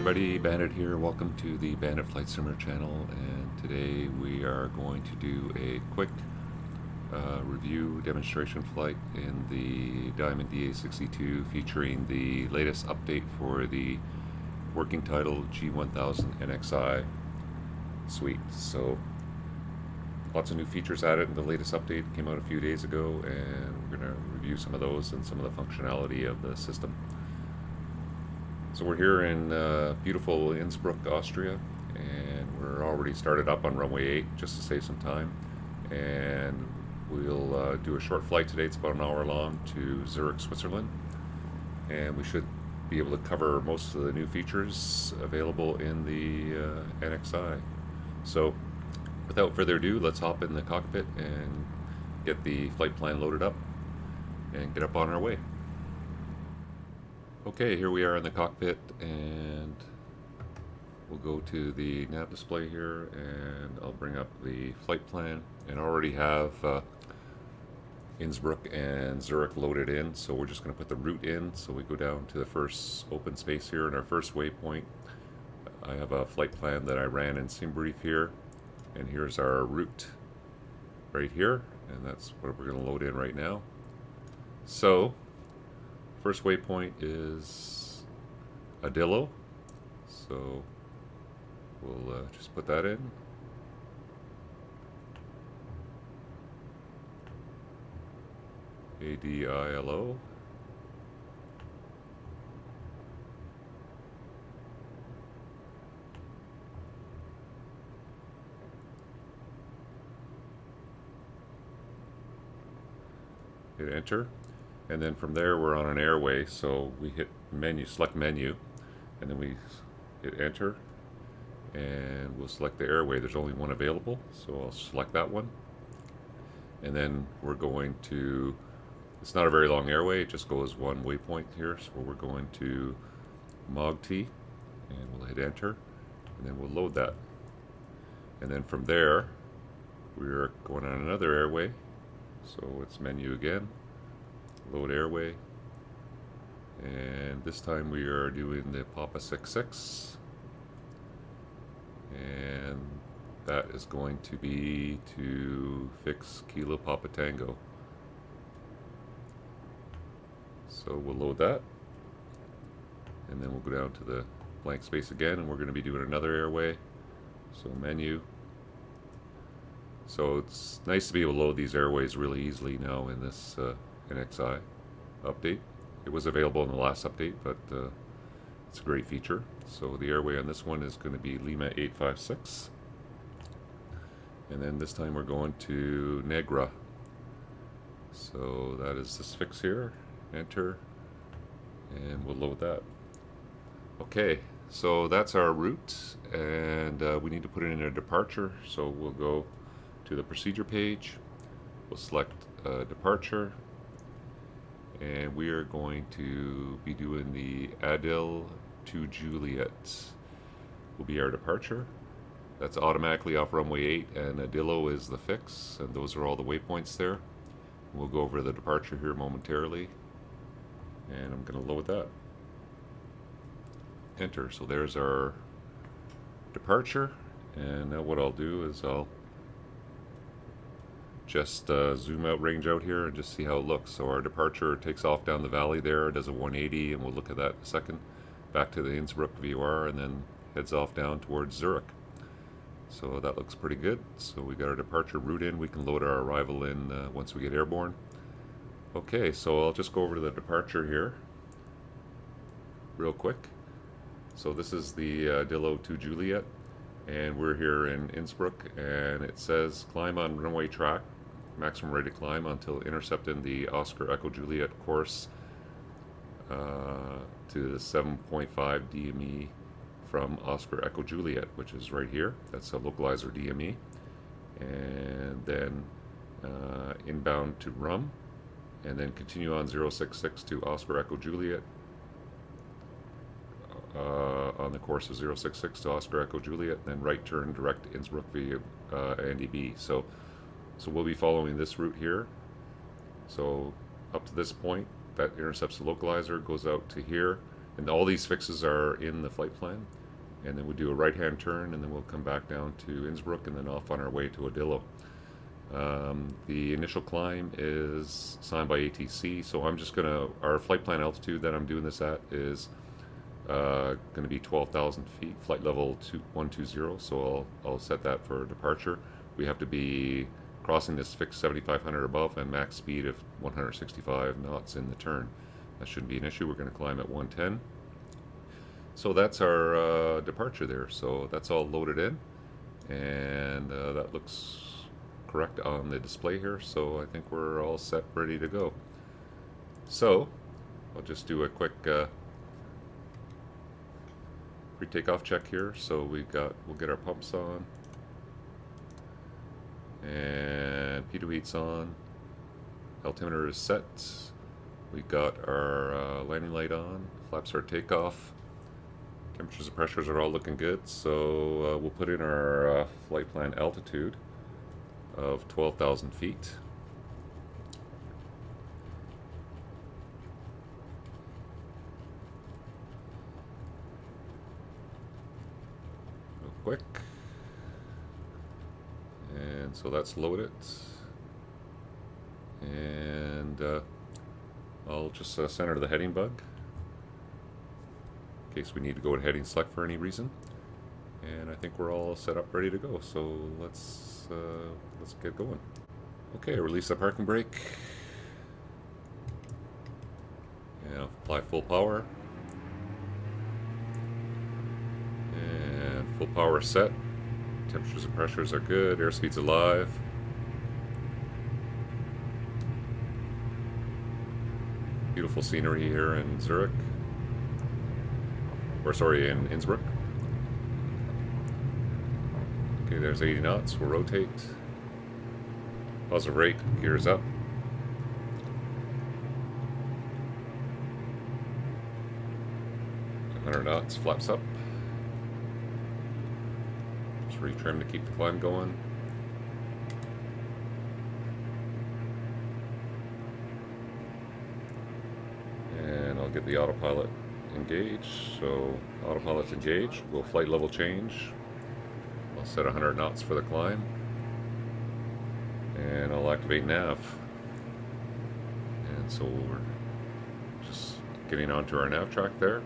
everybody, Bandit here. Welcome to the Bandit Flight Simmer channel, and today we are going to do a quick review demonstration flight in the Diamond DA62 featuring the latest update for the Working Title G1000 NXi suite. So lots of new features added in the latest update. It came out a few days ago, and we're going to review some of those and some of the functionality of the system. So we're here in beautiful Innsbruck, Austria, and we're already started up on runway 8 just to save some time. And we'll do a short flight today. It's about an hour long to Zurich, Switzerland. And we should be able to cover most of the new features available in the NXi. So without further ado, let's hop in the cockpit and get the flight plan loaded up and get up on our way. Okay, here we are in the cockpit, and we'll go to the nav display here, and I'll bring up the flight plan, and I already have Innsbruck and Zurich loaded in, so we're just going to put the route in. So we go down to the first open space here in our first waypoint. I have a flight plan that I ran in SimBrief here, and here's our route right here, and that's what we're going to load in right now. So first waypoint is Adillo, so we'll just put that in. ADILO. Hit enter. And then from there we're on an airway, so we hit menu, select menu, and then we hit enter, and we'll select the airway. There's only one available, so I'll select that one. And then we're going to, it's not a very long airway, it just goes one waypoint here, so we're going to MOGT, and we'll hit enter, and then we'll load that. And then from there, we're going on another airway, so it's menu again. Load airway, and this time we are doing the Papa 66, and that is going to be to fix Kilo Papa Tango. So we'll load that, and then we'll go down to the blank space again, and we're going to be doing another airway, so menu. So it's nice to be able to load these airways really easily now in this NXi update. It was available in the last update, but it's a great feature. So the airway on this one is going to be Lima 856, and then this time we're going to Negra. So that is this fix here, enter, and we'll load that. Okay, so that's our route, and we need to put it in a departure, so we'll go to the procedure page, we'll select departure, and we are going to be doing the Adil to Juliet will be our departure. That's automatically off runway 8, and Adillo is the fix, and those are all the waypoints there. We'll go over the departure here momentarily, and I'm going to load that. Enter. So there's our departure, and now what I'll do is I'll just zoom out, range out here, and just see how it looks. So our departure takes off down the valley there, does a 180, and we'll look at that in a second, back to the Innsbruck VOR, and then heads off down towards Zurich. So that looks pretty good. So we got our departure route in. We can load our arrival in once we get airborne. Okay, so I'll just go over to the departure here real quick. So this is the Dillo to Juliet, and we're here in Innsbruck, and it says climb on runway track, maximum rate of climb until intercepting the Oscar Echo Juliet course to the 7.5 DME from Oscar Echo Juliet, which is right here. That's a localizer DME. And then inbound to Rum, and then continue on 066 to Oscar Echo Juliet on the course of 066 to Oscar Echo Juliet, then right turn direct to Innsbruck via NDB. So we'll be following this route here. So up to this point, that intercepts the localizer, goes out to here, And all these fixes are in the flight plan. And then we'll do a right-hand turn, and then we'll come back down to Innsbruck, and then off on our way to Odillo. The initial climb is signed by ATC, so I'm just gonna, our flight plan altitude that I'm doing this at is going to be 12,000 feet, flight level 120, so I'll set that for departure. We have to be crossing this fixed 7,500 above and max speed of 165 knots in the turn. That shouldn't be an issue. We're going to climb at 110. So that's our departure there. So that's all loaded in, and that looks correct on the display here. So I think we're all set, ready to go. So I'll just do a quick pre-takeoff check here. So we'll get our pumps on, and pitot heat's on. Altimeter is set. We got our landing light on. Flaps are takeoff. Temperatures and pressures are all looking good. So we'll put in our flight plan altitude of 12,000 feet. Real quick. And so that's loaded. And I'll just center the heading bug in case we need to go to heading select for any reason. And I think we're all set up, ready to go. So let's get going. Okay, release the parking brake. And apply full power. And full power set. Temperatures and pressures are good. Airspeed's alive. Beautiful scenery here in Zurich. Or sorry, in Innsbruck. Okay, there's 80 knots. We'll rotate. Positive rate, gears up. $100 knots, flaps up. Just retrim to keep the climb going. And I'll get the autopilot engaged. So autopilot's engaged. We'll flight level change. I'll set 100 knots for the climb. And I'll activate nav. And so we're just getting onto our nav track there.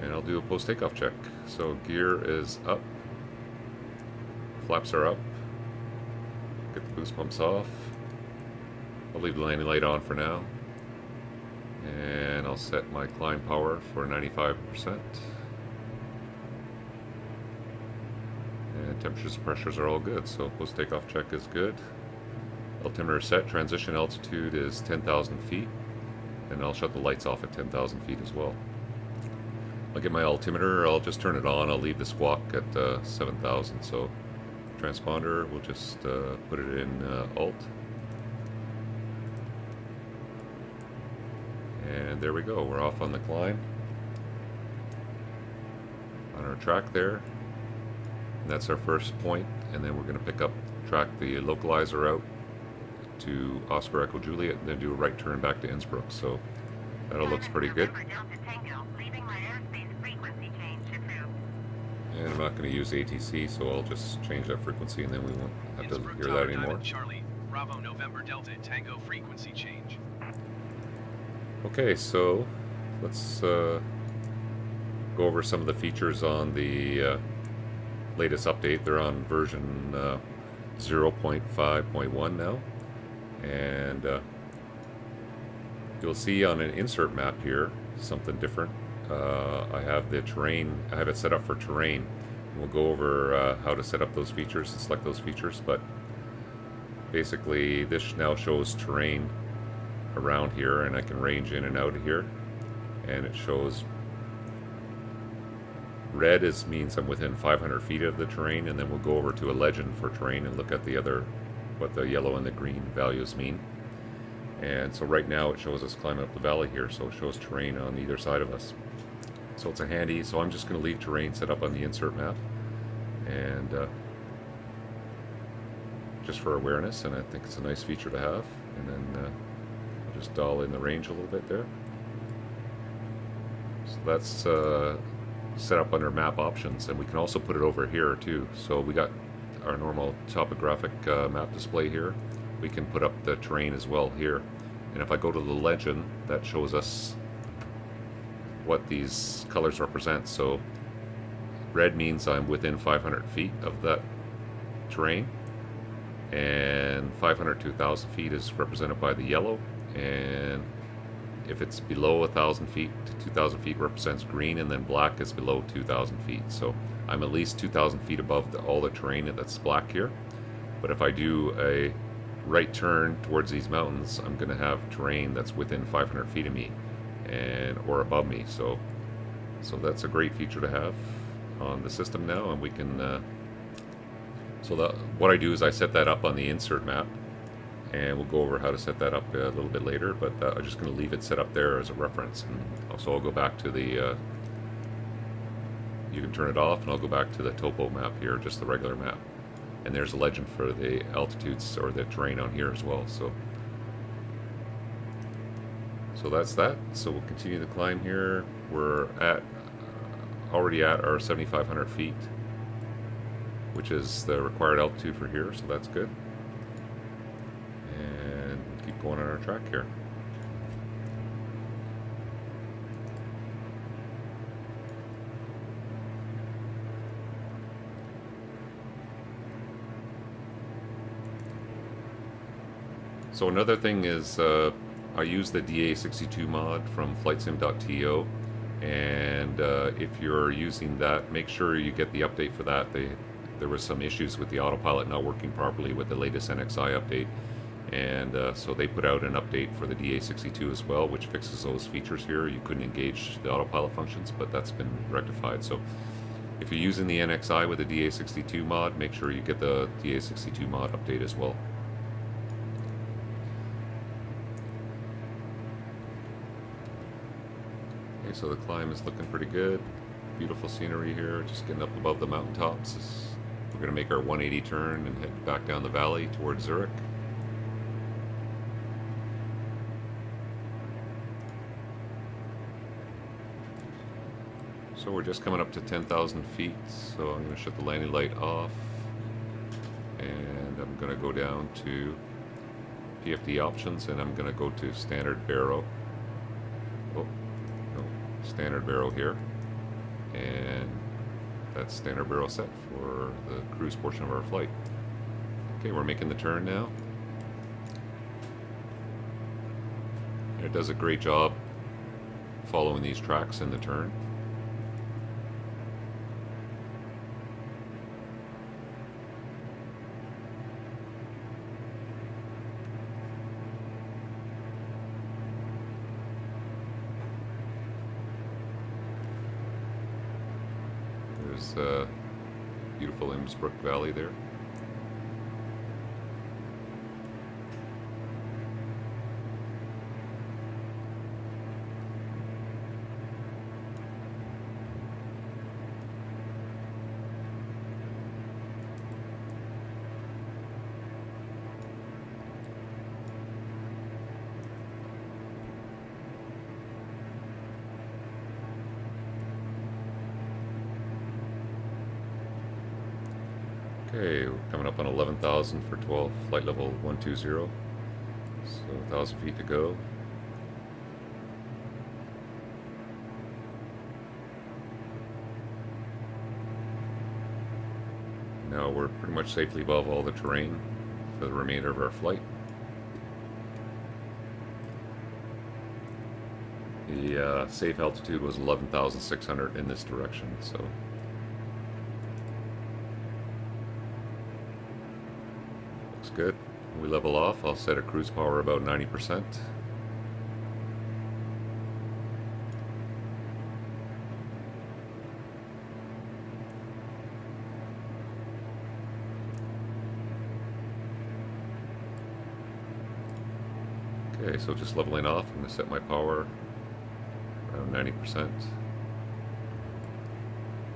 And I'll do a post takeoff check. So gear is up. Flaps are up. Get the boost pumps off. I'll leave the landing light on for now. And I'll set my climb power for 95%. And temperatures and pressures are all good, so post takeoff check is good. Altimeter set, transition altitude is 10,000 feet, and I'll shut the lights off at 10,000 feet as well. I'll get my altimeter, I'll just turn it on, I'll leave the squawk at 7,000, so transponder, we'll just put it in alt. And there we go, we're off on the climb. On our track there. And that's our first point, and then we're going to pick up, track the localizer out to Oscar Echo Juliet, and then do a right turn back to Innsbruck. So that all looks pretty good. And I'm not going to use ATC, so I'll just change that frequency, and then we won't have to hear that anymore. Charlie, Bravo November Delta Tango frequency change. Okay, so let's go over some of the features on the latest update. They're on version 0.5.1 now, and you'll see on an insert map here something different. I have the terrain, I have it set up for terrain. We'll go over how to set up those features and select those features, but basically this now shows terrain around here, and I can range in and out of here, and it shows red means I'm within 500 feet of the terrain, and then we'll go over to a legend for terrain and look at the other, what the yellow and the green values mean. And so right now it shows us climbing up the valley here, so it shows terrain on either side of us. So it's a handy, so I'm just going to leave terrain set up on the insert map, and just for awareness, and I think it's a nice feature to have. And then I'll just dial in the range a little bit there. that's set up under map options, and we can also put it over here too. So we got our normal topographic map display here. We can put up the terrain as well here. And if I go to the legend, that shows us what these colors represent. So red means I'm within 500 feet of that terrain, and 500 to 1,000 feet is represented by the yellow, and if it's below 1,000 feet to 2,000 feet represents green, and then black is below 2,000 feet. So I'm at least 2,000 feet above all the terrain that's black here. But if I do a right turn towards these mountains, I'm going to have terrain that's within 500 feet of me and or above me. So that's a great feature to have on the system now, and we can. What I do is I set that up on the insert map, and we'll go over how to set that up a little bit later. But I'm just going to leave it set up there as a reference, and also I'll go back to the. You can turn it off, and I'll go back to the topo map here, just the regular map. And there's a legend for the altitudes or the terrain on here as well. So that's that. So we'll continue the climb here. We're already at our 7,500 feet, which is the required altitude for here. So that's good. And we'll keep going on our track here. So another thing is I use the DA62 mod from flightsim.to, and if you're using that, make sure you get the update for that. There was some issues with the autopilot not working properly with the latest NXi update, and so they put out an update for the DA62 as well, which fixes those features here. You couldn't engage the autopilot functions, but that's been rectified. So if you're using the NXi with the DA62 mod, make sure you get the DA62 mod update as well. So the climb is looking pretty good. Beautiful scenery here, just getting up above the mountaintops. We're going to make our 180 turn and head back down the valley towards Zurich. So we're just coming up to 10,000 feet, so I'm going to shut the landing light off, and I'm going to go down to PFD options, and I'm going to go to standard baro. Standard baro here, and that's standard baro set for the cruise portion of our flight. Okay, we're making the turn now. It does a great job following these tracks in the turn. There's beautiful Innsbruck Valley there. Okay, we're coming up on 11,000 for 12, flight level 120. So 1,000 feet to go. Now we're pretty much safely above all the terrain for the remainder of our flight. The safe altitude was 11,600 in this direction, so looks good. When we level off, I'll set a cruise power about 90%. Okay, so just leveling off, I'm going to set my power around 90%.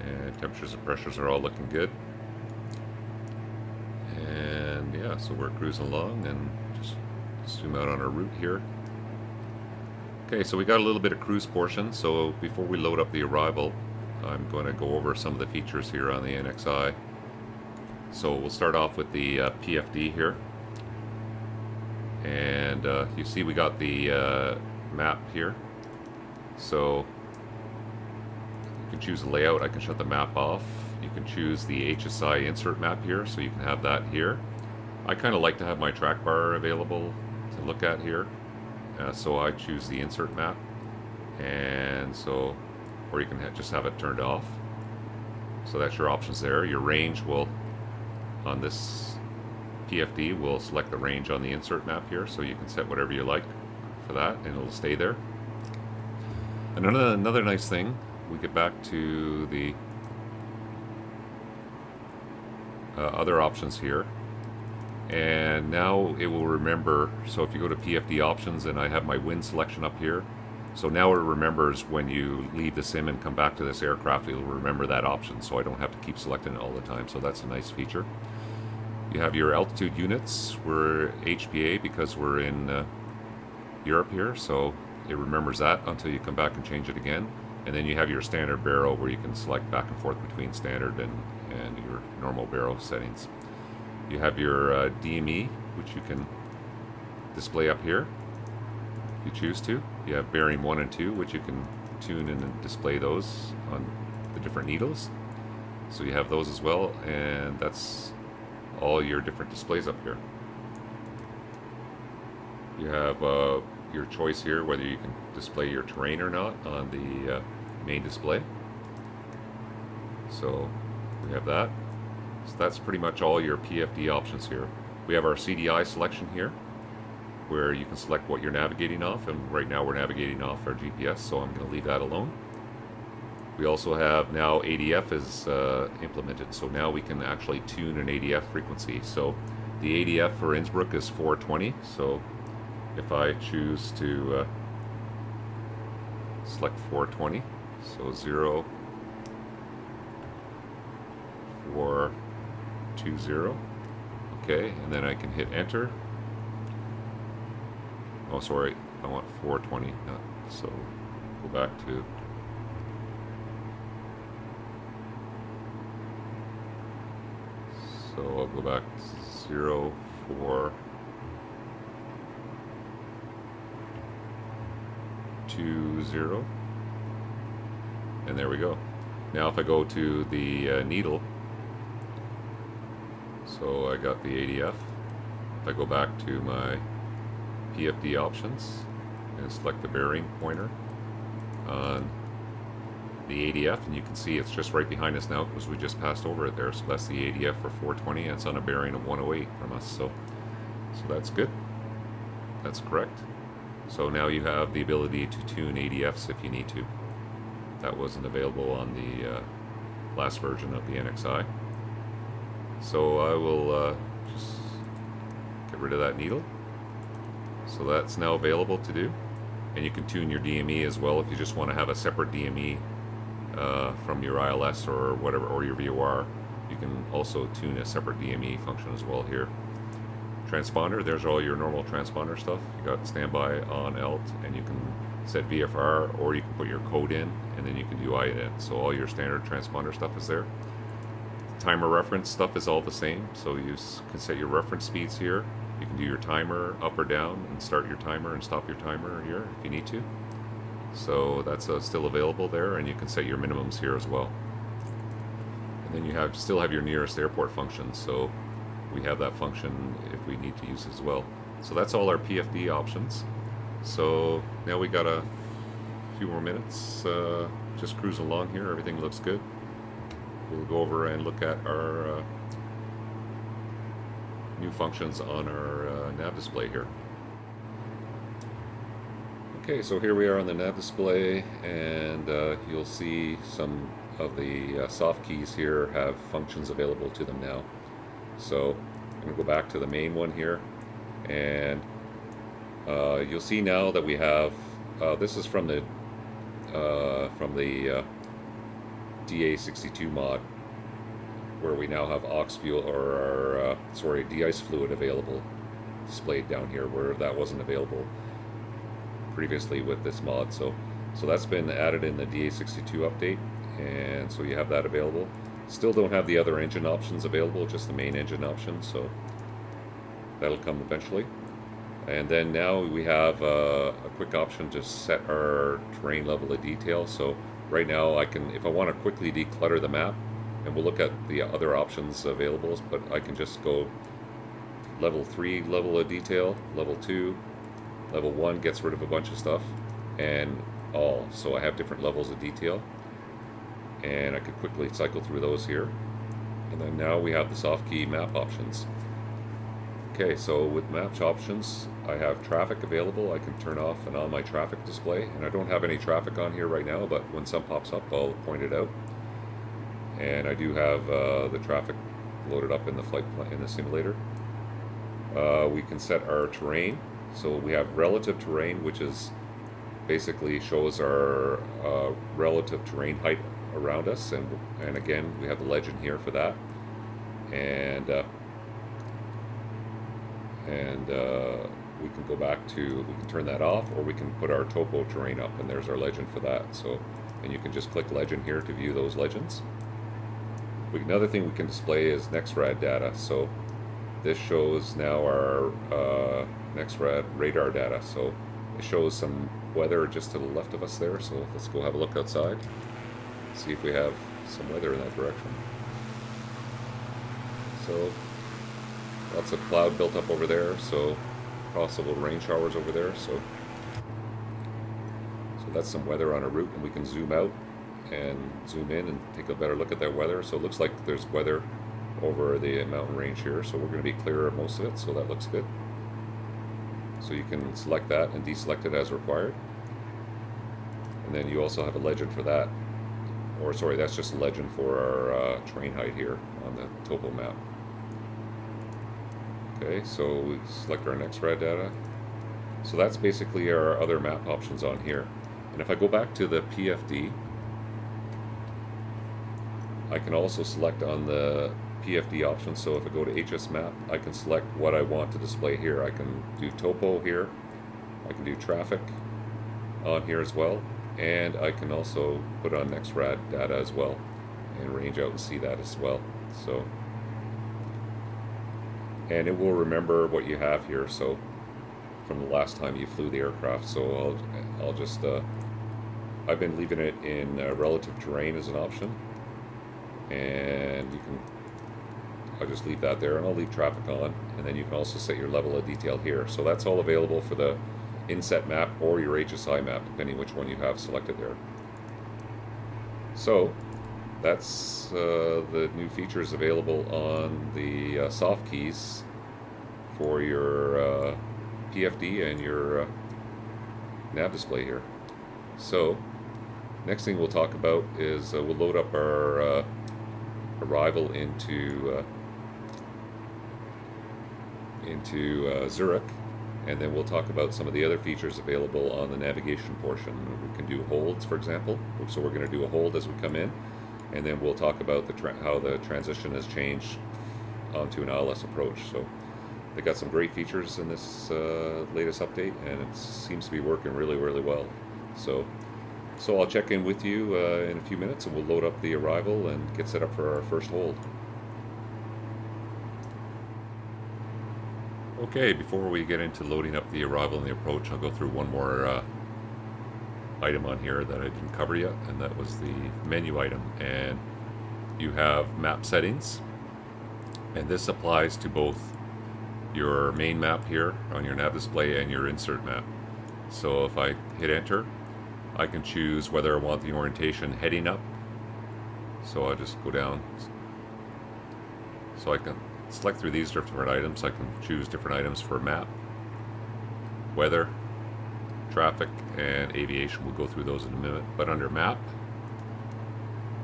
And temperatures and pressures are all looking good. And yeah, so we're cruising along, and just zoom out on our route here. Okay, so we got a little bit of cruise portion, so before we load up the arrival, I'm going to go over some of the features here on the NXi. So we'll start off with the PFD here. And you see we got the map here. So you can choose the layout. I can shut the map off. You can choose the HSI insert map here, so you can have that here. I kind of like to have my track bar available to look at here. So I choose the insert map, and so, or you can just have it turned off. So that's your options there. Your range will, on this PFD, will select the range on the insert map here, so you can set whatever you like for that, and it'll stay there. And another nice thing, we get back to the other options here. And now it will remember, so if you go to PFD options and I have my wind selection up here, so now it remembers when you leave the sim and come back to this aircraft, it'll remember that option, so I don't have to keep selecting it all the time, so that's a nice feature. You have your altitude units. We're HPA because we're in Europe here, so it remembers that until you come back and change it again. And then you have your standard baro where you can select back and forth between standard and your normal baro settings. You have your DME, which you can display up here if you choose to. You have bearing 1 and 2, which you can tune and display those on the different needles. So you have those as well, and that's all your different displays up here. You have your choice here whether you can display your terrain or not on the main display. So we have that. So that's pretty much all your PFD options here. We have our CDI selection here, where you can select what you're navigating off, and right now we're navigating off our GPS, so I'm going to leave that alone. We also have now ADF is implemented, so now we can actually tune an ADF frequency. So the ADF for Innsbruck is 420, so if I choose to select 420, so 0, 4, 20, okay, and then I can hit enter. Oh, sorry, I want 420, so go back to, so I'll go back to 0, 4, 20, and there we go. Now if I go to the needle, so I got the ADF. If I go back to my PFD options and select the bearing pointer on the ADF, and you can see it's just right behind us now because we just passed over it there. So that's the ADF for 420, and it's on a bearing of 108 from us. So that's good. That's correct. So now you have the ability to tune ADFs if you need to. That wasn't available on the last version of the NXi. So I will just get rid of that needle. So that's now available to do. And you can tune your DME as well if you just want to have a separate DME from your ILS or whatever, or your VOR. You can also tune a separate DME function as well here. Transponder, there's all your normal transponder stuff. You got standby, on, alt, and you can set VFR, or you can put your code in, and then you can do INN. So all your standard transponder stuff is there. Timer reference stuff is all the same, so you can set your reference speeds here. You can do your timer up or down, and start your timer and stop your timer here if you need to. So that's still available there, and you can set your minimums here as well. And then you still have your nearest airport function, so we have that function if we need to use it as well. So that's all our PFD options. So now we got a few more minutes, just cruising along here. Everything looks good. We'll go over and look at our new functions on our nav display here. Okay, so here we are on the nav display, and you'll see some of the soft keys here have functions available to them now. So I'm going to go back to the main one here, and you'll see now that we have, this is from the DA62 mod, where we now have aux fuel, or de-ice fluid available, displayed down here, where that wasn't available previously with this mod. So that's been added in the DA62 update, and so you have that available. Still don't have the other engine options available, just the main engine option, so that'll come eventually. And then now we have a quick option to set our terrain level of detail. So right now I can, if I want to quickly declutter the map, and we'll look at the other options available, but I can just go level 3 level of detail, level 2, level 1 gets rid of a bunch of stuff, and all. So I have different levels of detail, and I could quickly cycle through those here. And then now we have the soft key map options. Okay, so with map options, I have traffic available. I can turn off and on my traffic display, and I don't have any traffic on here right now, but when some pops up, I'll point it out. And I do have the traffic loaded up in the in the simulator. We can set our terrain. So we have relative terrain, which is basically shows our relative terrain height around us, and again we have the legend here for that. And we can go back to, we can turn that off, or we can put our topo terrain up, and there's our legend for that. So, and you can just click legend here to view those legends. Another thing we can display is NXRAD data. So this shows now our NXRAD radar data. So it shows some weather just to the left of us there. So let's go have a look outside, see if we have some weather in that direction. So lots of cloud built up over there, so possible rain showers over there. So that's some weather on a route, and we can zoom out and zoom in and take a better look at that weather. So it looks like there's weather over the mountain range here, so we're going to be clear of most of it, so that looks good. So you can select that and deselect it as required. And then you also have a legend for that, or sorry, that's just a legend for our terrain height here on the topo map. Okay, so we select our NXRAD data. So that's basically our other map options on here. And if I go back to the PFD, I can also select on the PFD option. So if I go to HS map, I can select what I want to display here. I can do topo here, I can do traffic on here as well, and I can also put on NXRAD data as well and range out and see that as well. So, and it will remember what you have here, so from the last time you flew the aircraft. So I'll just I've been leaving it in relative terrain as an option, and you can, I'll just leave that there, and I'll leave traffic on, and then you can also set your level of detail here. So that's all available for the inset map or your HSI map, depending which one you have selected there. So that's the new features available on the soft keys for your PFD and your nav display here. So next thing we'll talk about is we'll load up our arrival into Zurich, and then we'll talk about some of the other features available on the navigation portion. We can do holds, for example. So we're going to do a hold as we come in, and then we'll talk about how the transition has changed onto an ILS approach. So they got some great features in this latest update, and it seems to be working really, really well. So I'll check in with you in a few minutes, and we'll load up the arrival and get set up for our first hold. Okay, before we get into loading up the arrival and the approach, I'll go through one more item on here that I didn't cover yet, and that was the menu item. And you have map settings, and this applies to both your main map here on your nav display and your insert map. So if I hit enter, I can choose whether I want the orientation heading up. So I'll just go down. So I can select through these different items. I can choose different items for map, weather, traffic, and aviation. We'll go through those in a minute. But under map,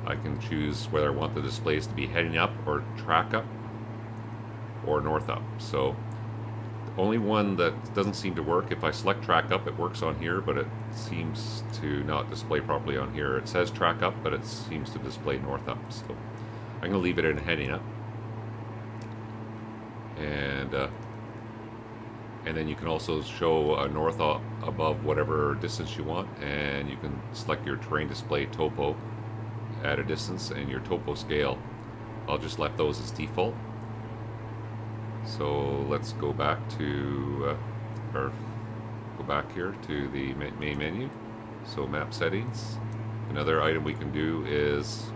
I can choose whether I want the displays to be heading up or track up or north up. So the only one that doesn't seem to work, if I select track up, it works on here, but it seems to not display properly on here. It says track up, but it seems to display north up. So I'm going to leave it in heading up. And then you can also show a north above whatever distance you want, and you can select your terrain display topo at a distance and your topo scale. I'll just left those as default. So let's go back to, or go back here to the main menu. So map settings. Another item we can do is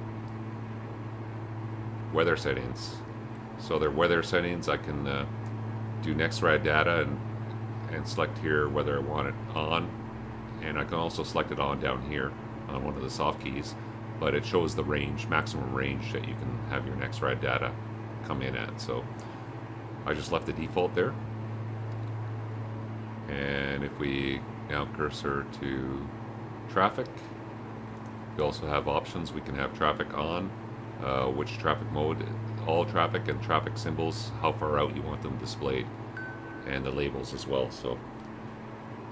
weather settings. So their weather settings, I can do NXi data and select here whether I want it on, and I can also select it on down here on one of the soft keys, but it shows the range, maximum range that you can have your NXi data come in at. So I just left the default there, and if we now cursor to traffic, we also have options. We can have traffic on, which traffic mode, all traffic and traffic symbols, how far out you want them displayed, and the labels as well. So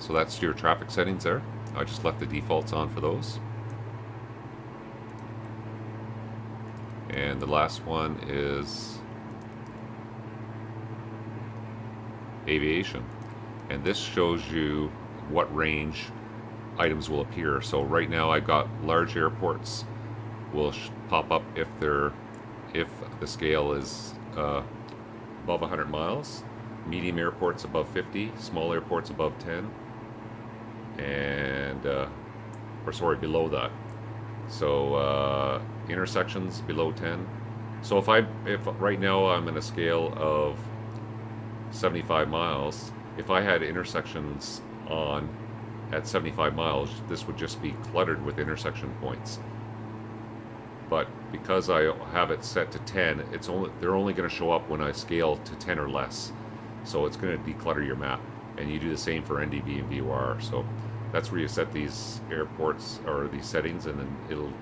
that's your traffic settings there. I just left the defaults on for those. And the last one is aviation, and this shows you what range items will appear. So right now I've got large airports will pop up if the scale is above 100 miles, medium airports above 50, small airports above 10, and below that. So intersections below 10. So if right now I'm in a scale of 75 miles, if I had intersections on at 75 miles, this would just be cluttered with intersection points. But because I have it set to 10, they're only going to show up when I scale to 10 or less. So it's going to declutter your map. And you do the same for NDB and VOR. So that's where you set these airports or these settings, and then it'll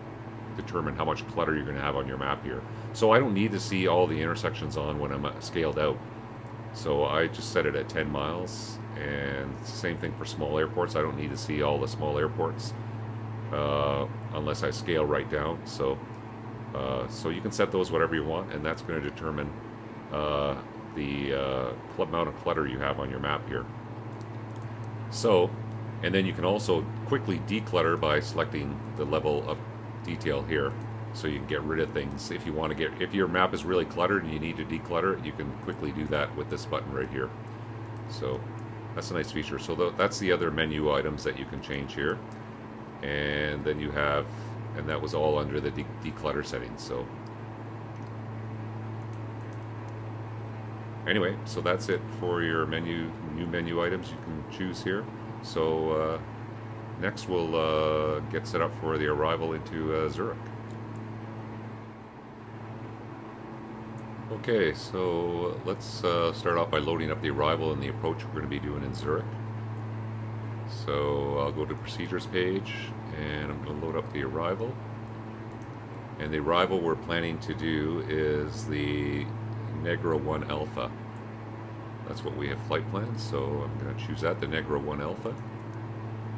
determine how much clutter you're going to have on your map here. So I don't need to see all the intersections on when I'm scaled out. So I just set it at 10 miles, and same thing for small airports. I don't need to see all the small airports unless I scale right down. So you can set those whatever you want, and that's going to determine the amount of clutter you have on your map here. So, and then you can also quickly declutter by selecting the level of detail here. So you can get rid of things if you want to if your map is really cluttered and you need to declutter it, you can quickly do that with this button right here. So that's a nice feature. So that's the other menu items that you can change here. And then you have, and that was all under the declutter settings. So anyway, so that's it for your new menu items you can choose here. So next we'll get set up for the arrival into Zurich. Okay, so let's start off by loading up the arrival and the approach we're going to be doing in Zurich. So I'll go to procedures page, and I'm going to load up the arrival. And the arrival we're planning to do is the Negra 1 Alpha. That's what we have flight plans, so I'm going to choose that, the Negra 1 Alpha.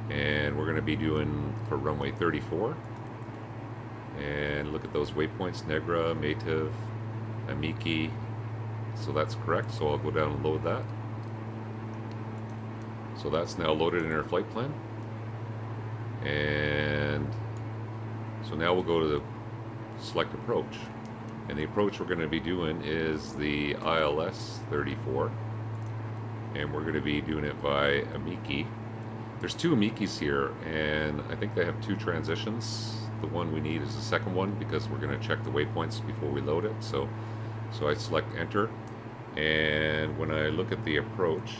And we're going to be doing for runway 34. And look at those waypoints, Negra, Mative, Amiki. So that's correct, so I'll go down and load that. So that's now loaded in our flight plan. And so now we'll go to the select approach. And the approach we're going to be doing is the ILS 34. And we're going to be doing it by Amiki. There's two Amikis here, and I think they have two transitions. The one we need is the second one because we're going to check the waypoints before we load it. So I select enter, and when I look at the approach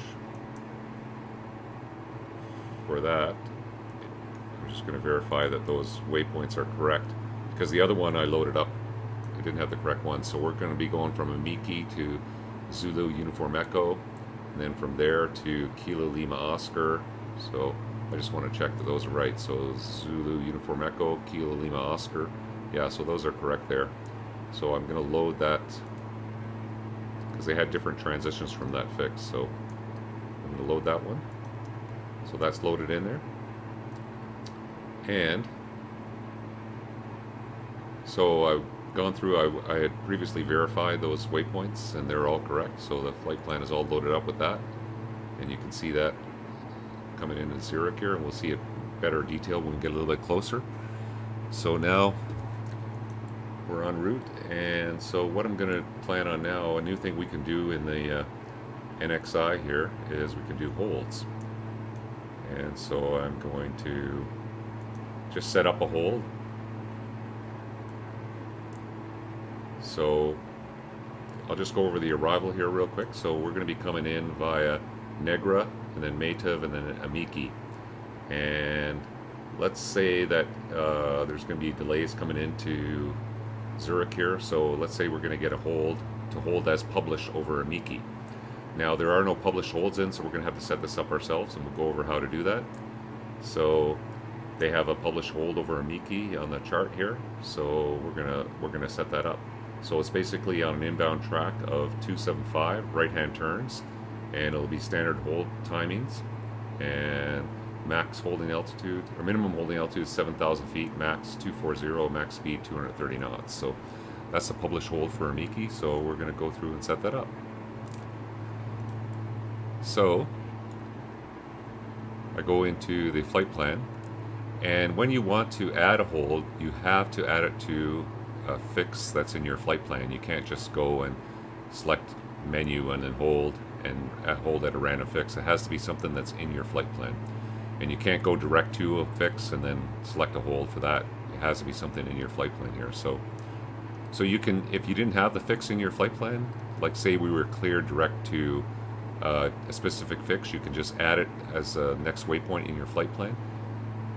for that, I'm just going to verify that those waypoints are correct, because the other one I loaded up, I didn't have the correct one. So we're going to be going from Amiki to Zulu Uniform Echo, and then from there to Kilo Lima Oscar. So I just want to check that those are right. So Zulu Uniform Echo, Kilo Lima Oscar. Yeah, so those are correct there. So I'm going to load that because they had different transitions from that fix. So I'm going to load that one. So that's loaded in there. And so I've gone through, I had previously verified those waypoints and they're all correct. So the flight plan is all loaded up with that. and you can see that coming into Zurich here, and we'll see it better detail when we get a little bit closer. So now we're en route, and so what I'm going to plan on now, a new thing we can do in the NXi here is we can do holds. And so I'm going to just set up a hold. So I'll just go over the arrival here real quick. So we're going to be coming in via Negra, and then Maytov, and then Amiki. And let's say that there's going to be delays coming into Zurich here. So let's say we're going to get a hold to hold as published over Amiki. Now there are no published holds in, so we're going to have to set this up ourselves, and we'll go over how to do that. So they have a published hold over Amiki on the chart here, so we're gonna set that up. So it's basically on an inbound track of 275 right-hand turns, and it'll be standard hold timings, and max holding altitude, or minimum holding altitude is 7,000 feet, max 240, max speed 230 knots. So that's the published hold for Amiki, so we're going to go through and set that up. So I go into the flight plan, and when you want to add a hold, you have to add it to a fix that's in your flight plan. You can't just go and select menu and then hold and hold at a random fix. It has to be something that's in your flight plan, and you can't go direct to a fix and then select a hold for that. It has to be something in your flight plan here. So you can, if you didn't have the fix in your flight plan, like say we were cleared direct to a specific fix, you can just add it as a next waypoint in your flight plan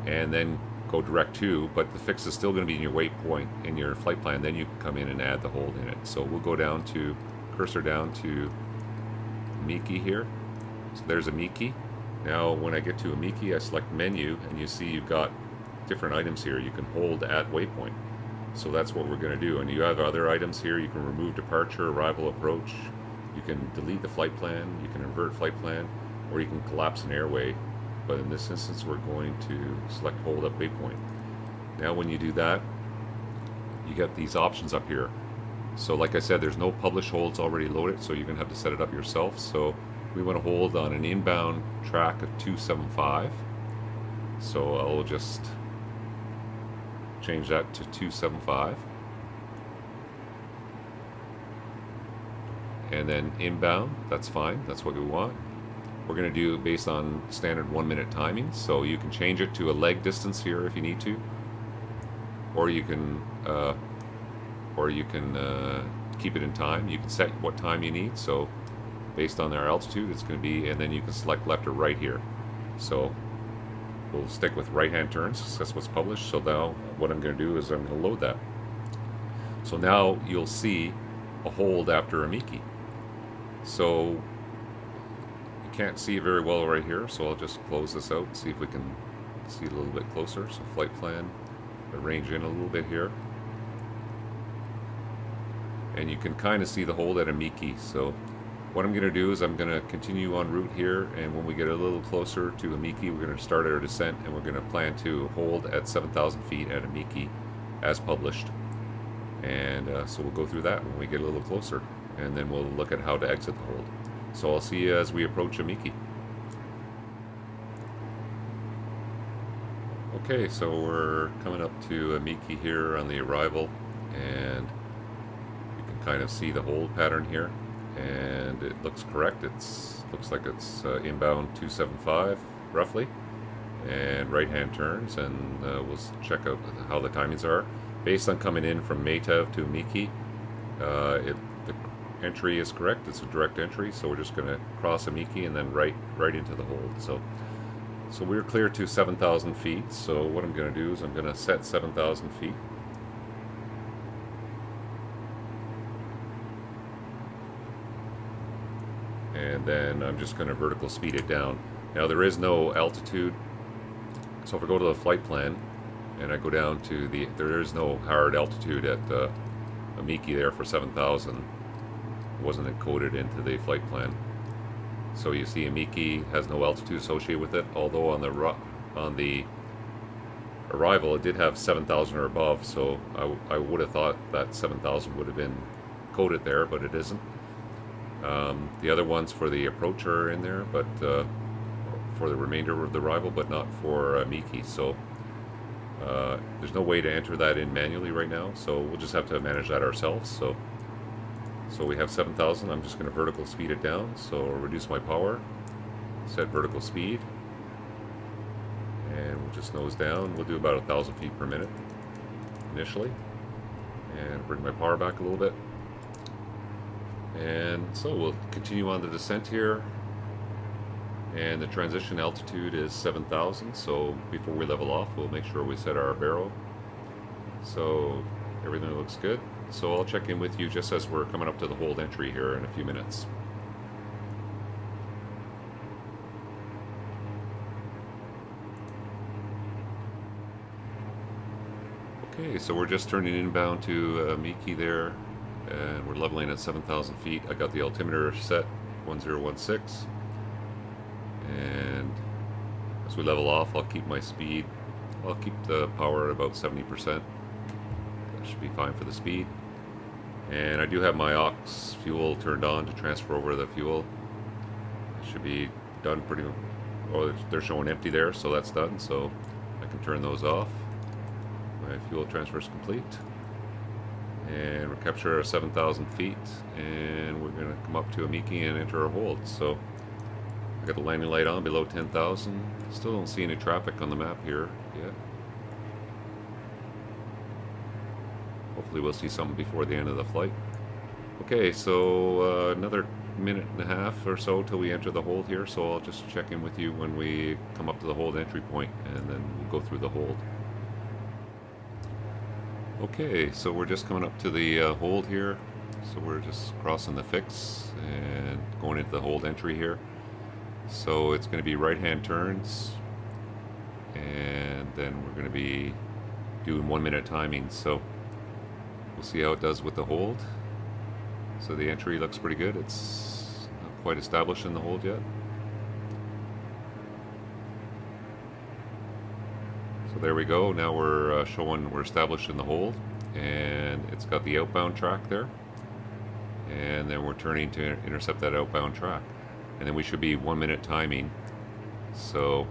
and then go direct to, but the fix is still going to be in your waypoint in your flight plan. Then you can come in and add the hold in it. So we'll go down to, cursor down to Amiki here. So there's Amiki. Now when I get to Amiki, I select menu, and you see you've got different items here. You can hold at waypoint. So that's what we're going to do. And you have other items here. You can remove departure, arrival, approach. You can delete the flight plan, you can invert flight plan, or you can collapse an airway. But in this instance, we're going to select hold at waypoint. Now when you do that, you get these options up here. So like I said, there's no published holds already loaded, so you're going to have to set it up yourself. So we want to hold on an inbound track of 275. So I'll just change that to 275. And then inbound, that's fine, that's what we want. We're going to do based on standard 1 minute timing, so you can change it to a leg distance here if you need to, or you can keep it in time. You can set what time you need, so based on our altitude it's going to be, and then you can select left or right here. So we'll stick with right hand turns because that's what's published. So now what I'm going to do is I'm going to load that. So now you'll see a hold after Amiki. So you can't see it very well right here, so I'll just close this out and see if we can see it a little bit closer. So flight plan, arrange in a little bit here, and you can kind of see the hold at Amiki. So what I'm going to do is I'm going to continue en route here, and when we get a little closer to Amiki, we're going to start our descent, and we're going to plan to hold at 7,000 feet at Amiki as published. And so we'll go through that when we get a little closer, and then we'll look at how to exit the hold. So I'll see you as we approach Amiki. Okay, so we're coming up to Amiki here on the arrival, and you can kind of see the hold pattern here, and it looks correct. Looks like it's inbound 275 roughly, and right hand turns, and we'll check out how the timings are. Based on coming in from Maytov to Amiki, the entry is correct. It's a direct entry, so we're just going to cross Amiki and then right into the hold. So we're clear to 7,000 feet. So what I'm going to do is I'm going to set 7,000 feet. And then I'm just going to vertical speed it down. Now there is no altitude, so if I go to the flight plan and I go down to there is no hard altitude at Amiki there for 7,000. It wasn't encoded into the flight plan. So you see Amiki has no altitude associated with it, although on the arrival it did have 7,000 or above, so I would have thought that 7,000 would have been coded there, but it isn't. The other ones for the approach are in there, but for the remainder of the arrival, but not for Miki. So there's no way to enter that in manually right now, so we'll just have to manage that ourselves. So we have 7,000. I'm just going to vertical speed it down, so I'll reduce my power, set vertical speed, and we'll just nose down. We'll do about 1,000 feet per minute initially, and bring my power back a little bit. And so we'll continue on the descent here, and the transition altitude is 7,000. So before we level off, we'll make sure we set our baro. So everything looks good. So I'll check in with you just as we're coming up to the hold entry here in a few minutes. Okay, so we're just turning inbound to Miki there, and we're leveling at 7,000 feet. I got the altimeter set 1016, and as we level off, I'll keep my speed. I'll keep the power at about 70%. That should be fine for the speed. And I do have my aux fuel turned on to transfer over the fuel. It should be done pretty much. Oh, they're showing empty there, so that's done. So I can turn those off. My fuel transfer is complete. And we're captured at 7,000 feet, and we're going to come up to Miki and enter our hold. So I got the landing light on below 10,000. Still don't see any traffic on the map here yet. Hopefully we'll see something before the end of the flight. Okay, so another minute and a half or so till we enter the hold here, so I'll just check in with you when we come up to the hold entry point, and then we'll go through the hold. Okay, so we're just coming up to the hold here, so we're just crossing the fix and going into the hold entry here. So it's going to be right-hand turns, and then we're going to be doing 1 minute timing. So we'll see how it does with the hold. So the entry looks pretty good. It's not quite established in the hold yet. So there we go. Now we're showing we're established in the hold, and it's got the outbound track there. And then we're turning to intercept that outbound track. And then we should be 1 minute timing. So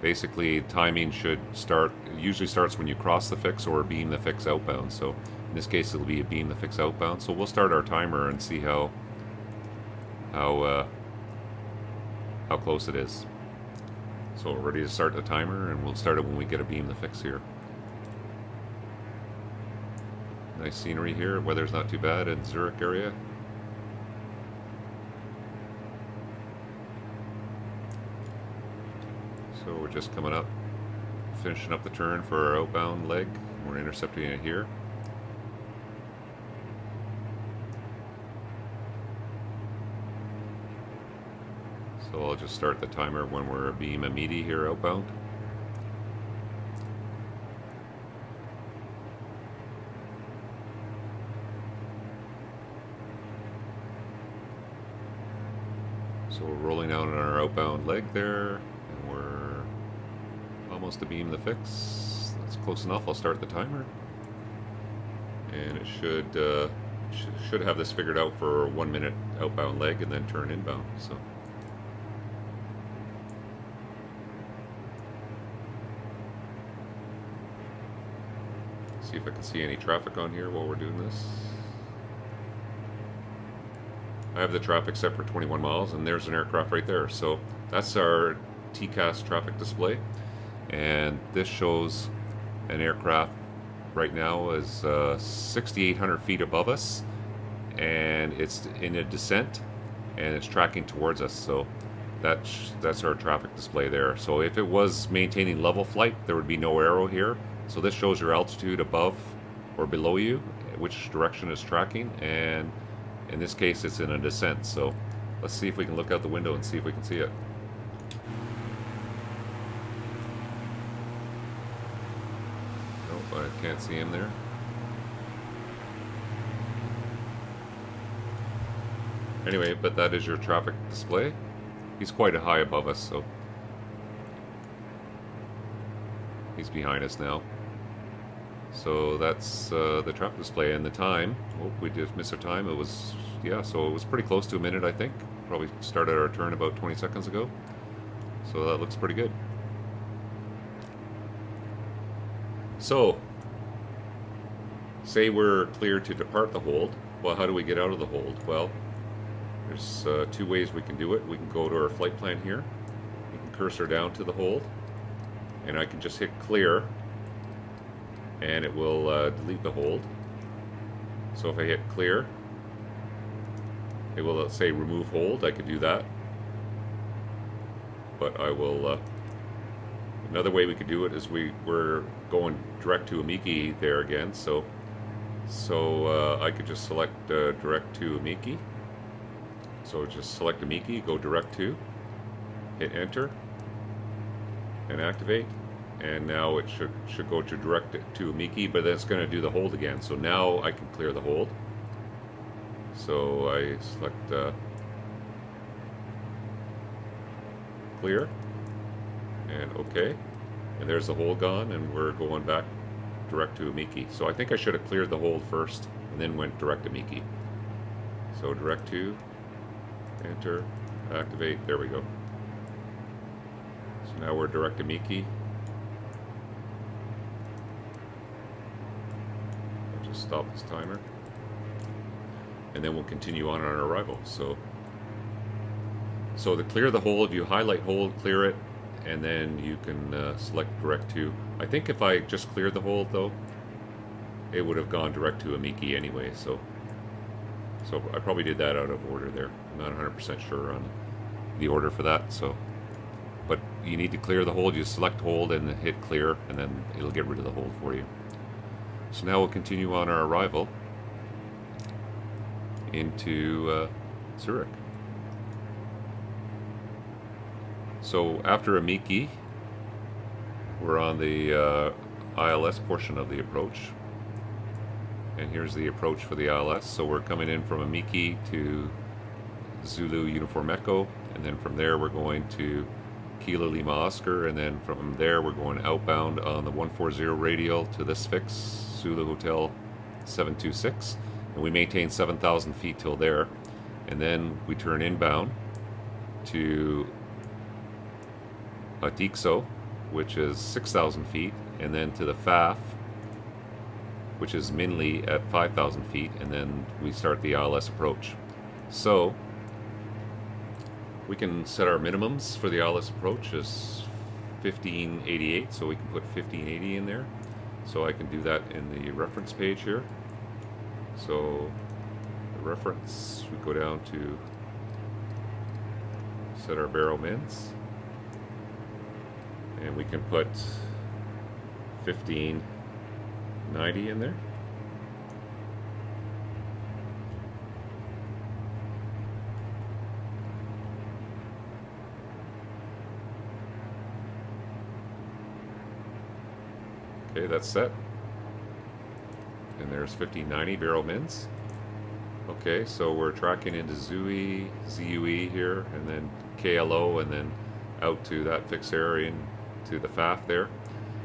basically timing should start, it usually starts when you cross the fix or beam the fix outbound. So in this case it'll be a beam the fix outbound. So we'll start our timer and see how close it is. So we're ready to start the timer, and we'll start it when we get a beam the fix here. Nice scenery here. Weather's not too bad in Zurich area. So we're just coming up, finishing up the turn for our outbound leg. We're intercepting it here. So I'll just start the timer when we're beam immediate here outbound. So we're rolling out on our outbound leg there, and we're almost to beam the fix. That's close enough. I'll start the timer, and it should have this figured out for 1 minute outbound leg and then turn inbound. So see if I can see any traffic on here while we're doing this. I have the traffic set for 21 miles, and there's an aircraft right there. So that's our TCAS traffic display, and this shows an aircraft right now is 6,800 feet above us, and it's in a descent, and it's tracking towards us. So that's our traffic display there. So if it was maintaining level flight, there would be no arrow here. So this shows your altitude above or below you, which direction it's tracking, and in this case it's in a descent. So let's see if we can look out the window and see if we can see it. Nope, I can't see him there. Anyway, but that is your traffic display. He's quite a high above us, so he's behind us now. So that's the traffic display and the time. Oh, we did miss our time. It was, yeah, so it was pretty close to a minute, I think. Probably started our turn about 20 seconds ago. So that looks pretty good. So, say we're clear to depart the hold. Well, how do we get out of the hold? Well, there's two ways we can do it. We can go to our flight plan here. We can cursor down to the hold, and I can just hit clear, and it will delete the hold. So if I hit clear, it will say remove hold. I could do that, but I will. Another way we could do it is we're going direct to Amiki there again. So I could just select direct to Amiki. So just select Amiki, go direct to, hit enter, and activate. And now it should go to direct to Amiki, but then it's going to do the hold again. So now I can clear the hold. So I select clear, and OK. And there's the hold gone, and we're going back direct to Amiki. So I think I should have cleared the hold first, and then went direct to Amiki. So direct to, enter, activate, there we go. So now we're direct to Amiki. I'll just stop this timer. And then we'll continue on our arrival. So to clear the hold, you highlight hold, clear it, and then you can select direct to. I think if I just cleared the hold though, it would have gone direct to Amiki anyway. So I probably did that out of order there. I'm not 100% sure on the order for that. So, but you need to clear the hold. You select hold and hit clear, and then it'll get rid of the hold for you. So now we'll continue on our arrival into Zurich. So after Amiki, we're on the ILS portion of the approach. And here's the approach for the ILS. So we're coming in from Amiki to Zulu Uniform Echo, and then from there we're going to Kilo Lima Oscar, and then from there we're going outbound on the 140 radial to this fix, Zulu Hotel 726. And we maintain 7,000 feet till there. And then we turn inbound to Atixo, which is 6,000 feet, and then to the FAF, which is Minley at 5,000 feet, and then we start the ILS approach. So we can set our minimums for the ILS approach as 1588, so we can put 1580 in there. So I can do that in the reference page here. So the reference, we go down to set our barrel mins, and we can put 1590 in there. Okay, that's set. And there's 1590 barrel mins. Okay, so we're tracking into ZUE here, and then KLO, and then out to that fixed area and to the FAF there.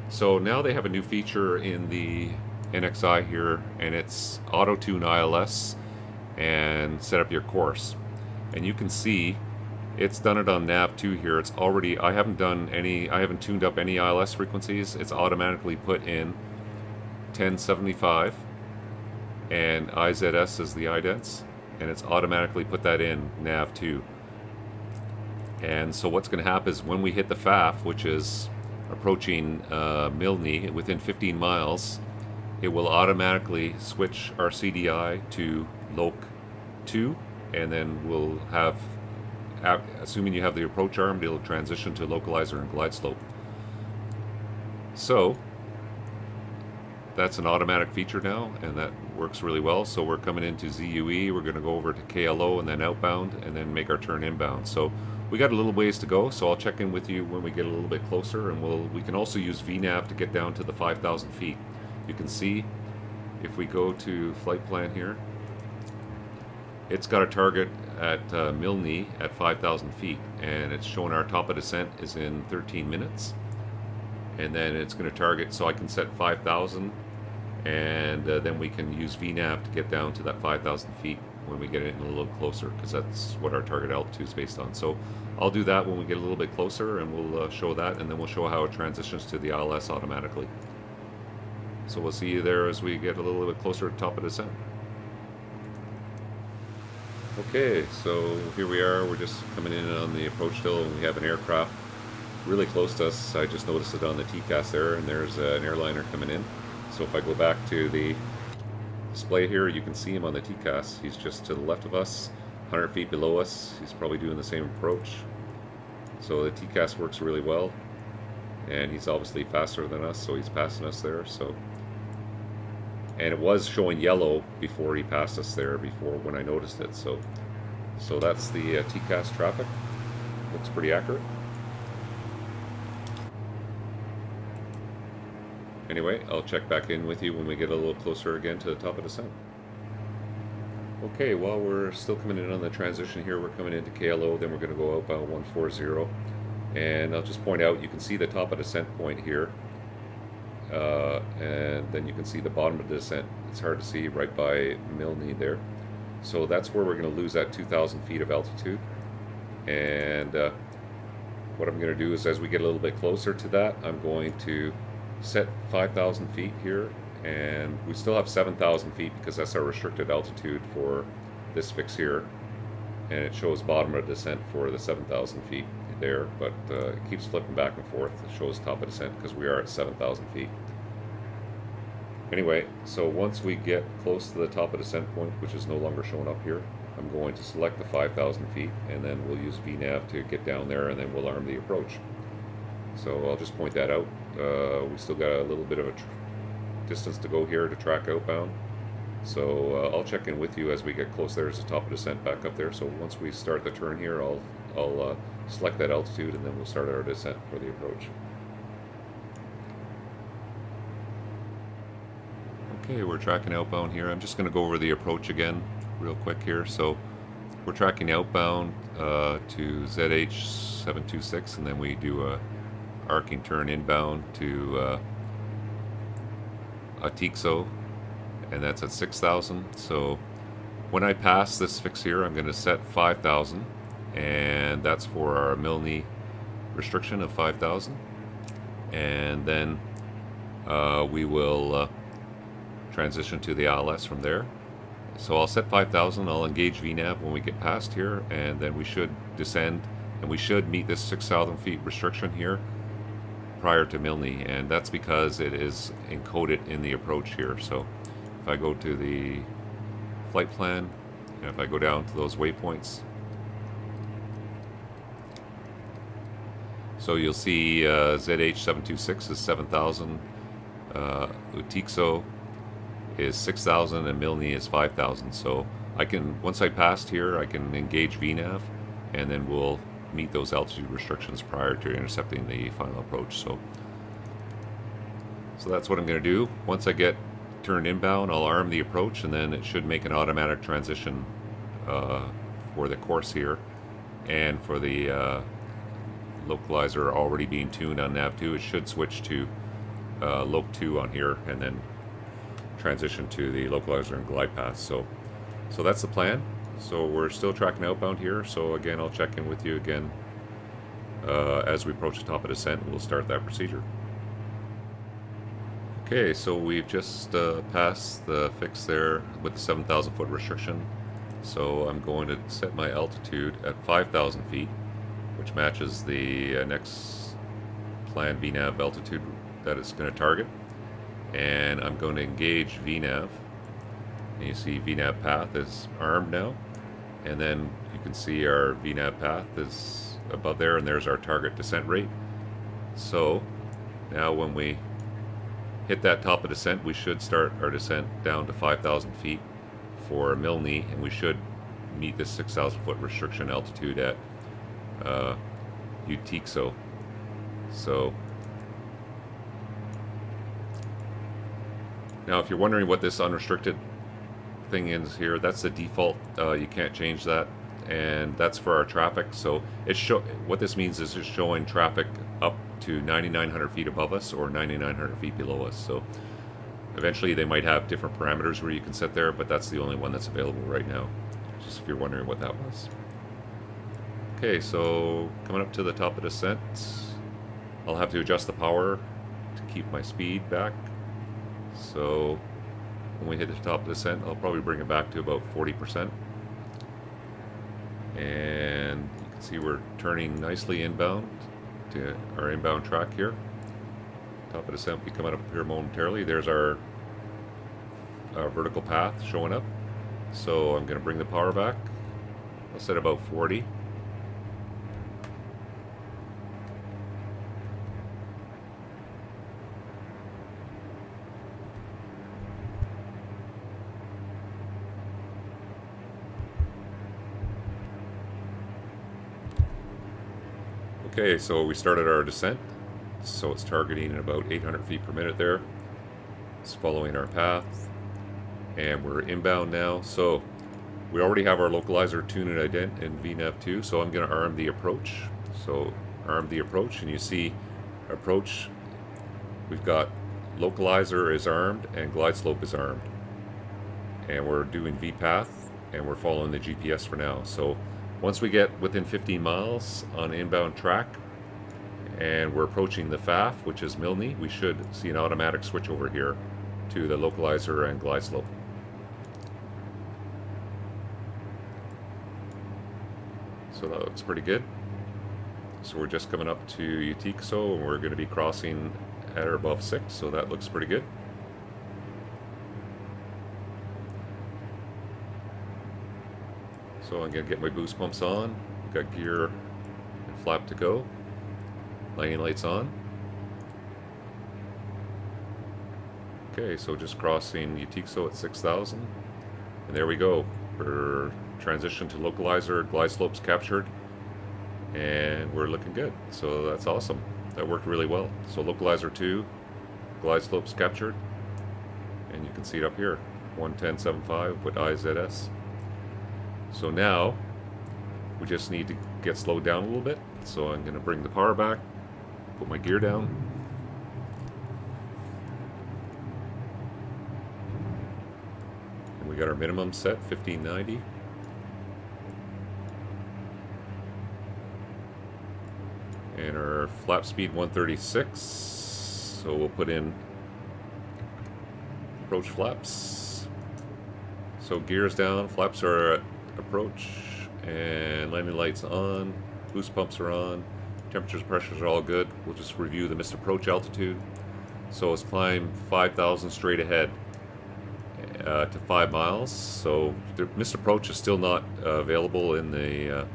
So now they have a new feature in the NXi here, and it's auto tune ILS and set up your course. And you can see it's done it on nav2 here. It's already, I haven't tuned up any ILS frequencies. It's automatically put in 1075, and IZS is the idents, and it's automatically put that in nav2. And so what's going to happen is when we hit the FAF, which is approaching Milne within 15 miles, it will automatically switch our CDI to LOC 2, and then we'll have, assuming you have the approach armed, it'll transition to localizer and glide slope. So that's an automatic feature now, and that works really well. So we're coming into ZUE, we're going to go over to KLO and then outbound, and then make our turn inbound. So we got a little ways to go, so I'll check in with you when we get a little bit closer, and we can also use VNAV to get down to the 5,000 feet. You can see if we go to flight plan here, it's got a target at Milne at 5,000 feet, and it's showing our top of descent is in 13 minutes. And then it's going to target, so I can set 5,000 and then we can use VNAV to get down to that 5,000 feet when we get in a little closer, because that's what our target altitude is based on. So I'll do that when we get a little bit closer, and we'll show that, and then we'll show how it transitions to the ILS automatically. So we'll see you there as we get a little bit closer to the top of the descent. Okay, so here we are. We're just coming in on the approach hill, and we have an aircraft really close to us. I just noticed it on the TCAS there, and there's an airliner coming in. So if I go back to the display here, you can see him on the TCAS. He's just to the left of us, 100 feet below us. He's probably doing the same approach. So the TCAS works really well, and he's obviously faster than us, so he's passing us there. So, and it was showing yellow before he passed us there, before when I noticed it. So that's the TCAS traffic. Looks pretty accurate. Anyway, I'll check back in with you when we get a little closer again to the top of the descent. Okay, while we're still coming in on the transition here, we're coming into KLO, then we're going to go outbound 140. And I'll just point out, you can see the top of the descent point here. And then you can see the bottom of the descent. It's hard to see right by Milne there. So that's where we're going to lose that 2,000 feet of altitude. And what I'm going to do is, as we get a little bit closer to that, I'm going to set 5,000 feet here, and we still have 7,000 feet because that's our restricted altitude for this fix here, and it shows bottom of descent for the 7,000 feet there, but it keeps flipping back and forth. It shows top of descent because we are at 7,000 feet. Anyway, so once we get close to the top of descent point, which is no longer showing up here, I'm going to select the 5,000 feet, and then we'll use VNAV to get down there, and then we'll arm the approach. So I'll just point that out. We still got a little bit of a distance to go here to track outbound. So I'll check in with you as we get close. There's the top of descent back up there. So once we start the turn here, I'll select that altitude, and then we'll start our descent for the approach. Okay, we're tracking outbound here. I'm just going to go over the approach again real quick here. So we're tracking outbound to ZH726, and then we do a arcing turn inbound to a Tixo, and that's at 6,000. So when I pass this fix here, I'm going to set 5,000, and that's for our Milne restriction of 5,000, and then we will transition to the ILS from there. So I'll set 5,000, I'll engage VNAV when we get past here, and then we should descend, and we should meet this 6,000 feet restriction here prior to Milne, and that's because it is encoded in the approach here. So if I go to the flight plan, and if I go down to those waypoints, so you'll see ZH726 is 7,000, Utixo is 6,000, and Milne is 5,000. So I can, once I passed here, I can engage VNAV, and then we'll meet those altitude restrictions prior to intercepting the final approach. So that's what I'm going to do. Once I get turned inbound, I'll arm the approach, and then it should make an automatic transition for the course here, and for the localizer already being tuned on nav2, it should switch to loc 2 on here, and then transition to the localizer and glide path. So that's the plan. So we're still tracking outbound here. So again, I'll check in with you again as we approach the top of descent. We'll start that procedure. Okay, so we've just passed the fix there with the 7,000 foot restriction. So I'm going to set my altitude at 5,000 feet, which matches the next planned VNAV altitude that it's going to target. And I'm going to engage VNAV. And you see VNAV path is armed now, and then you can see our VNAV path is above there, and there's our target descent rate. So now when we hit that top of descent, we should start our descent down to 5,000 feet for Milne, and we should meet the 6,000 foot restriction altitude at Utixo. So now if you're wondering what this unrestricted thing is here, that's the default. You can't change that, and that's for our traffic. So what this means is it's showing traffic up to 9,900 feet above us or 9,900 feet below us. So Eventually they might have different parameters where you can set there, but that's the only one that's available right now, just if you're wondering what that was. Okay, so coming up to the top of descent, I'll have to adjust the power to keep my speed back. So when we hit the top of the descent, I'll probably bring it back to about 40%. And you can see we're turning nicely inbound to our inbound track here. Top of descent will be coming up here momentarily. There's our vertical path showing up. So I'm going to bring the power back. I'll set about 40. Okay, so we started our descent. So it's targeting at about 800 feet per minute there. It's following our path. And we're inbound now. So we already have our localizer tuned and ident in VNAV 2. So I'm going to arm the approach. So arm the approach, and you see approach. We've got localizer is armed and glide slope is armed. And we're doing VPath and we're following the GPS for now. So once we get within 15 miles on inbound track and we're approaching the FAF, which is Milne, we should see an automatic switch over here to the localizer and glide slope. So that looks pretty good. So we're just coming up to Utikso and we're going to be crossing at or above 6, so that looks pretty good. So I'm going to get my boost pumps on, got gear and flap to go, landing lights on. Okay, so just crossing Utikso at 6,000, and there we go. We're transitioned to localizer, glide slopes captured, and we're looking good. So that's awesome. That worked really well. So localizer 2, glide slopes captured, and you can see it up here, 110.75 with IZS. So now we just need to get slowed down a little bit. So I'm going to bring the power back, put my gear down. And we got our minimum set, 1590. And our flap speed 136. So we'll put in approach flaps. So gears down, flaps are at approach, and landing lights on, boost pumps are on, temperatures, pressures are all good. We'll just review the missed approach altitude. So it's climb 5,000 straight ahead to 5 miles. So the missed approach is still not available in the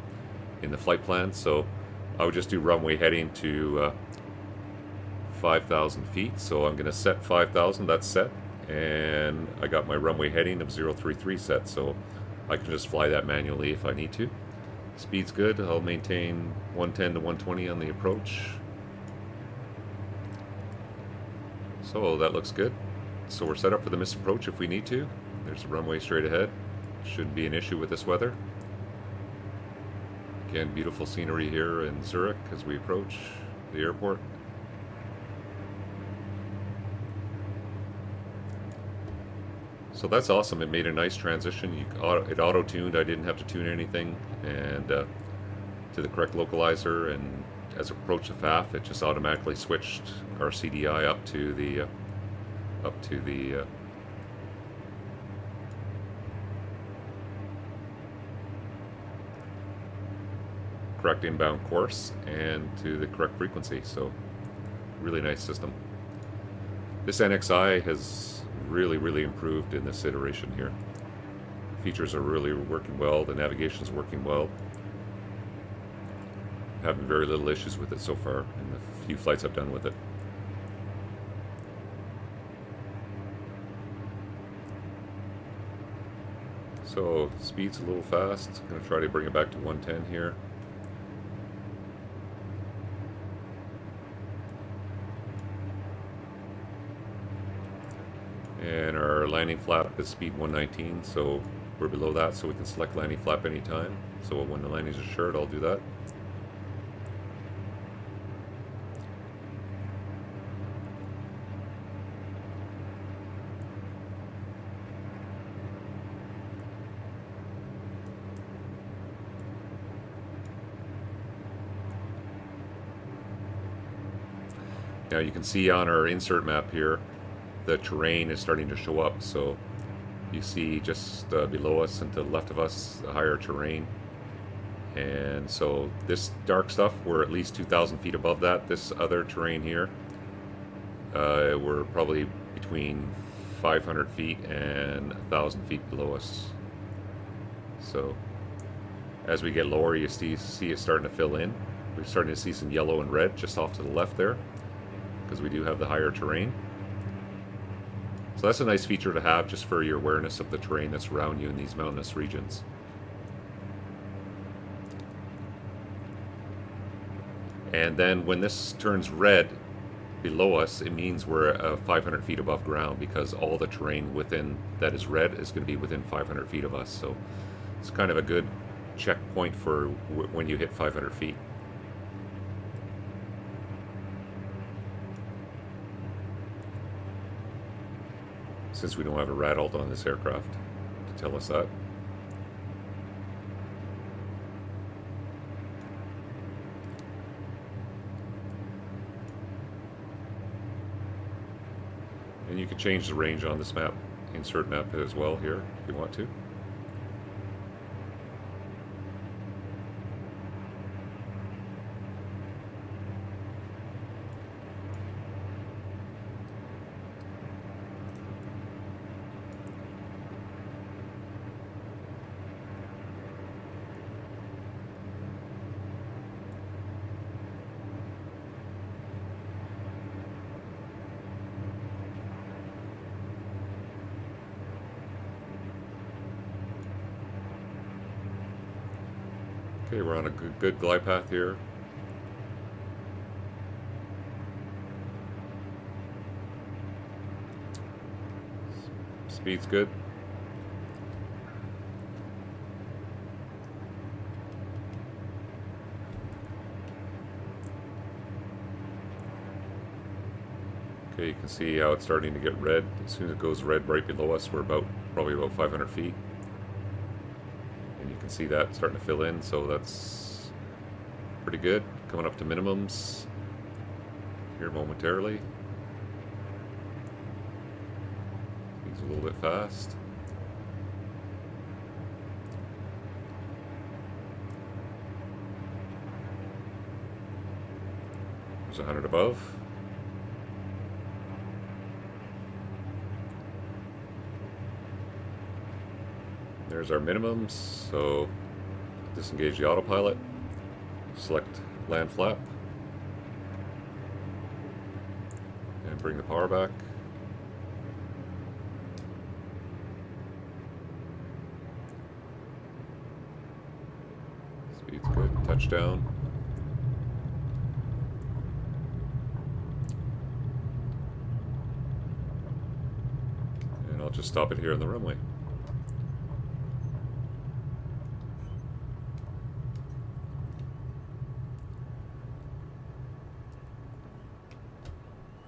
flight plan. So I would just do runway heading to 5,000 feet. So I'm going to set 5,000. That's set, and I got my runway heading of 033 set. So I can just fly that manually if I need to. Speed's good. I'll maintain 110 to 120 on the approach. So that looks good. So we're set up for the missed approach if we need to. There's a runway straight ahead. Shouldn't be an issue with this weather. Again, beautiful scenery here in Zurich as we approach the airport. So that's awesome. It made a nice transition. It auto-tuned. I didn't have to tune anything, and to the correct localizer. And as it approached the FAF, it just automatically switched our CDI up to the correct inbound course and to the correct frequency. So really nice system. This NXi has really improved in this iteration here. Features are really working well. The navigation's working well. Having very little issues with it so far in the few flights I've done with it. So speed's a little fast. I'm going to try to bring it back to 110 here. And our landing flap is speed 119, so we're below that, so we can select landing flap anytime. So when the landing is assured, I'll do that. Now you can see on our insert map here, the terrain is starting to show up. So you see just below us and to the left of us, the higher terrain. And so this dark stuff, we're at least 2,000 feet above that. This other terrain here, we're probably between 500 feet and 1,000 feet below us. So as we get lower, you see it starting to fill in. We're starting to see some yellow and red just off to the left there, because we do have the higher terrain. So that's a nice feature to have just for your awareness of the terrain that's around you in these mountainous regions. And then when this turns red below us, it means we're 500 feet above ground, because all the terrain within that is red is going to be within 500 feet of us. So it's kind of a good checkpoint for when you hit 500 feet. Since we don't have a radalt on this aircraft to tell us that. And you can change the range on this map, insert map as well here if you want to. Okay, we're on a good glide path here. Speed's good. Okay, you can see how it's starting to get red. As soon as it goes red right below us, we're probably about 500 feet. And you can see that starting to fill in, so that's pretty good. Coming up to minimums here momentarily. He's a little bit fast. There's 100 above. There's our minimums, so disengage the autopilot, select land flap, and bring the power back. Speed's good, touchdown. And I'll just stop it here on the runway.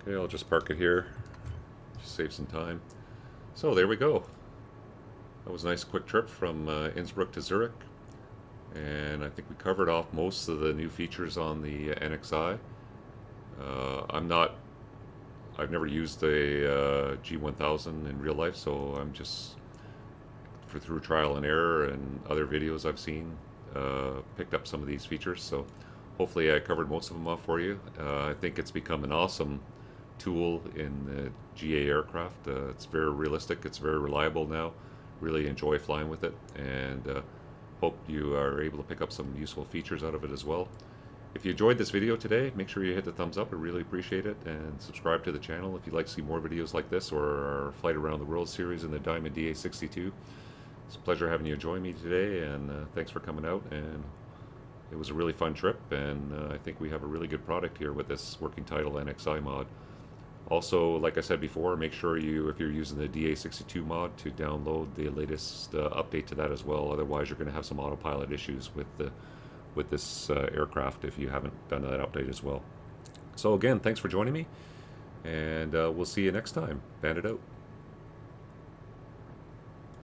Okay, I'll just park it here, just save some time. So there we go. That was a nice quick trip from Innsbruck to Zurich, and I think we covered off most of the new features on the NXi. I've never used a G1000 in real life, so I'm just through trial and error and other videos I've seen, picked up some of these features. So hopefully I covered most of them off for you. I think it's become an awesome tool in the GA aircraft. It's very realistic, it's very reliable now. Really enjoy flying with it, and hope you are able to pick up some useful features out of it as well. If you enjoyed this video today, make sure you hit the thumbs up, I really appreciate it, and subscribe to the channel if you'd like to see more videos like this, or our Flight Around the World series in the Diamond DA62. It's a pleasure having you join me today, and thanks for coming out. And it was a really fun trip, and I think we have a really good product here with this Working Title NXi mod. Also, like I said before, make sure if you're using the DA62 mod, to download the latest update to that as well. Otherwise, you're going to have some autopilot issues with this aircraft if you haven't done that update as well. So again, thanks for joining me, and we'll see you next time. Bandit out.